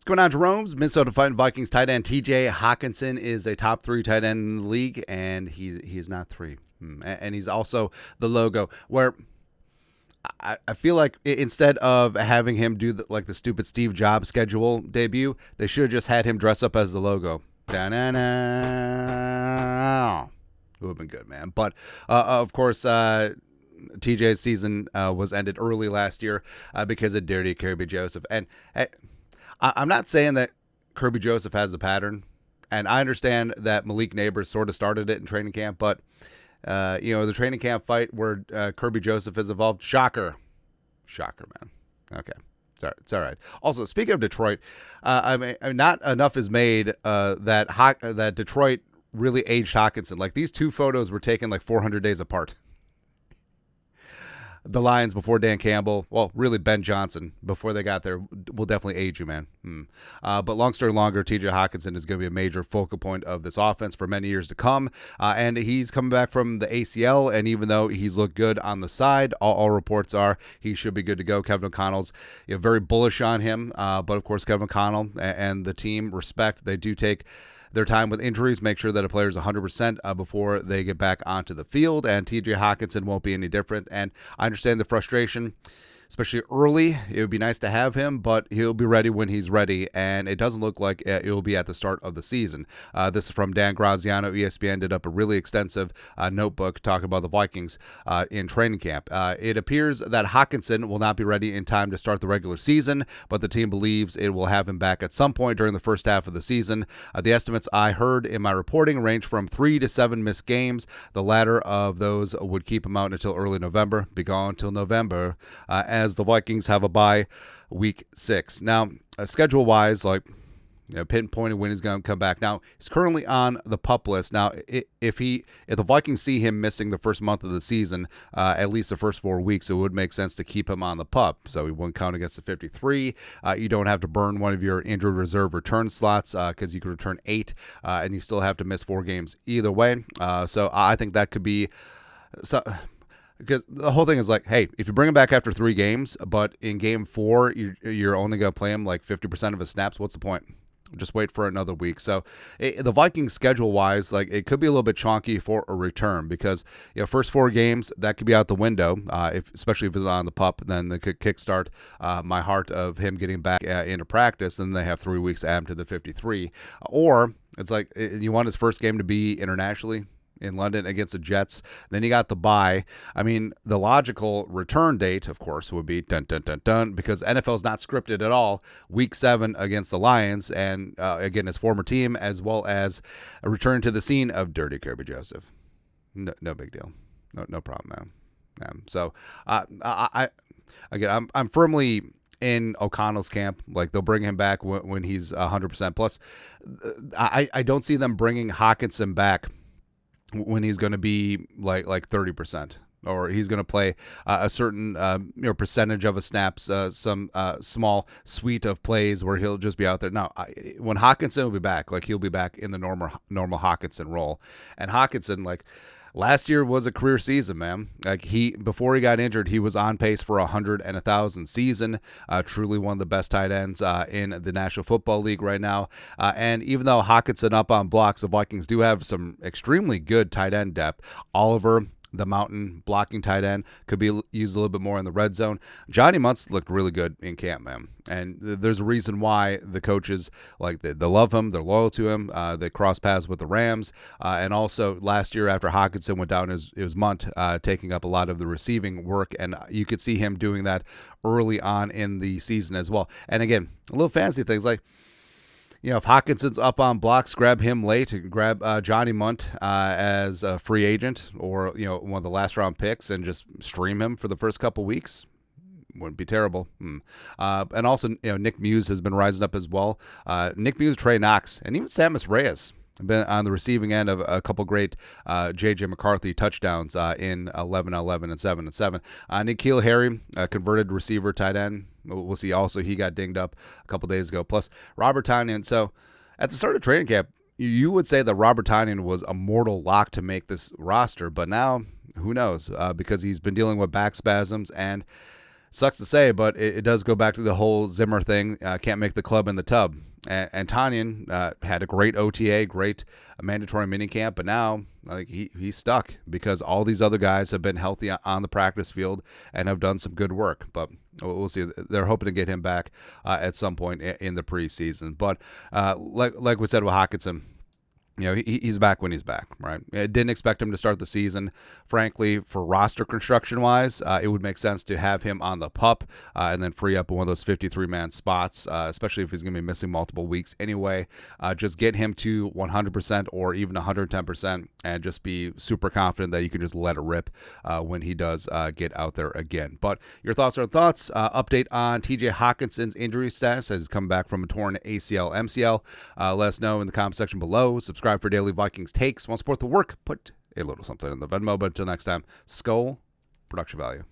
What's going on, Jerome's? Minnesota Fighting Vikings tight end TJ Hockenson is a top 3 tight end in the league, and he is not 3. And he's also the logo, where I feel like instead of having him do the stupid Steve Jobs schedule debut, they should have just had him dress up as the logo. Da-na-na. It would have been good, man. But, of course, TJ's season was ended early last year because of Dirty Kirby Joseph. And I'm not saying that Kirby Joseph has a pattern, and I understand that Malik Neighbors sort of started it in training camp, but the training camp fight where Kirby Joseph is involved, shocker, man. Okay, it's all right. Also, speaking of Detroit, not enough is made that Detroit really aged Hockenson. Like, these two photos were taken like 400 days apart. The Lions before Dan Campbell, well, really Ben Johnson before they got there, will definitely age you, man. But long story longer, TJ Hockenson is going to be a major focal point of this offense for many years to come. And he's coming back from the ACL, and even though he's looked good on the side, all reports are he should be good to go. Kevin O'Connell's very bullish on him, but of course Kevin O'Connell and the team respect. They do take their time with injuries, make sure that a player is 100% before they get back onto the field, and TJ Hockenson won't be any different. And I understand the frustration, especially early. It would be nice to have him, but he'll be ready when he's ready, and it doesn't look like it will be at the start of the season. This is from Dan Graziano. ESPN did up a really extensive notebook talking about the Vikings in training camp. It appears that Hockenson will not be ready in time to start the regular season, but the team believes it will have him back at some point during the first half of the season. The estimates I heard in my reporting range from 3 to 7 missed games. The latter of those would keep him out until early November, be gone until November, as the Vikings have a bye week 6. Now, schedule-wise, pinpointing when he's going to come back. Now, he's currently on the PUP list. Now, if the Vikings see him missing the first month of the season, at least the first 4 weeks, it would make sense to keep him on the PUP. So he wouldn't count against the 53. You don't have to burn one of your injured reserve return slots because you could return 8, and you still have to miss 4 games either way. So I think that could be... Because the whole thing is like, hey, if you bring him back after 3 games, but in game 4, you're only going to play him like 50% of his snaps, what's the point? Just wait for another week. So the Vikings schedule-wise, it could be a little bit chonky for a return because first 4 games, that could be out the window, especially if it's on the PUP. Then they could kickstart my heart of him getting back into practice, and they have 3 weeks to add him to the 53. Or it's like you want his first game to be internationally in London against the Jets. Then you got the bye. I mean, the logical return date, of course, would be because NFL is not scripted at all. Week 7 against the Lions, and again, his former team, as well as a return to the scene of Dirty Kirby Joseph. No big deal. No problem, man. So, I'm firmly in O'Connell's camp. Like, they'll bring him back when he's 100%. Plus, I don't see them bringing Hockenson back when he's going to be like 30%, or he's going to play a certain percentage of his snaps, some small suite of plays where he'll just be out there. Now, when Hockenson will be back, he'll be back in the normal Hockenson role. And Hockenson, last year was a career season, man. Before he got injured, he was on pace for 100 and 1,000 season. Truly one of the best tight ends in the National Football League right now. And even though Hockenson up on blocks, the Vikings do have some extremely good tight end depth. Oliver, the mountain blocking tight end, could be used a little bit more in the red zone. Johnny Muntz looked really good in camp, man. And there's a reason why the coaches, they love him, they're loyal to him. They cross paths with the Rams. And also last year after Hockenson went down, it was Munt taking up a lot of the receiving work. And you could see him doing that early on in the season as well. And again, a little fancy things if Hockenson's up on blocks, grab him late, grab Johnny Munt as a free agent or, one of the last round picks and just stream him for the first couple weeks. Wouldn't be terrible. And also, Nick Muse has been rising up as well. Nick Muse, Trey Knox, and even Samus Reyes have been on the receiving end of a couple great J.J. McCarthy touchdowns in 11-11 and 7-7. N'Keal Harry, converted receiver tight end. We'll see. Also, he got dinged up a couple days ago. Plus, Robert Tonyan. So, at the start of training camp, you would say that Robert Tonyan was a mortal lock to make this roster. But now, who knows? Because he's been dealing with back spasms. And sucks to say, but it does go back to the whole Zimmer thing. Can't make the club in the tub. And Tanyan had a great OTA, great mandatory minicamp, but now he's stuck because all these other guys have been healthy on the practice field and have done some good work. But we'll see. They're hoping to get him back at some point in the preseason. But like we said with Hockenson, he's back when he's back, right? I didn't expect him to start the season. Frankly, for roster construction-wise, it would make sense to have him on the PUP and then free up one of those 53-man spots, especially if he's going to be missing multiple weeks anyway. Just get him to 100% or even 110% and just be super confident that you can just let it rip when he does get out there again. But your thoughts are thoughts. Update on TJ Hockenson's injury status as he's come back from a torn ACL, MCL. Let us know in the comment section below. Subscribe for daily Vikings takes. Want to support the work? Put a little something in the Venmo. But until next time, Skull Production Value.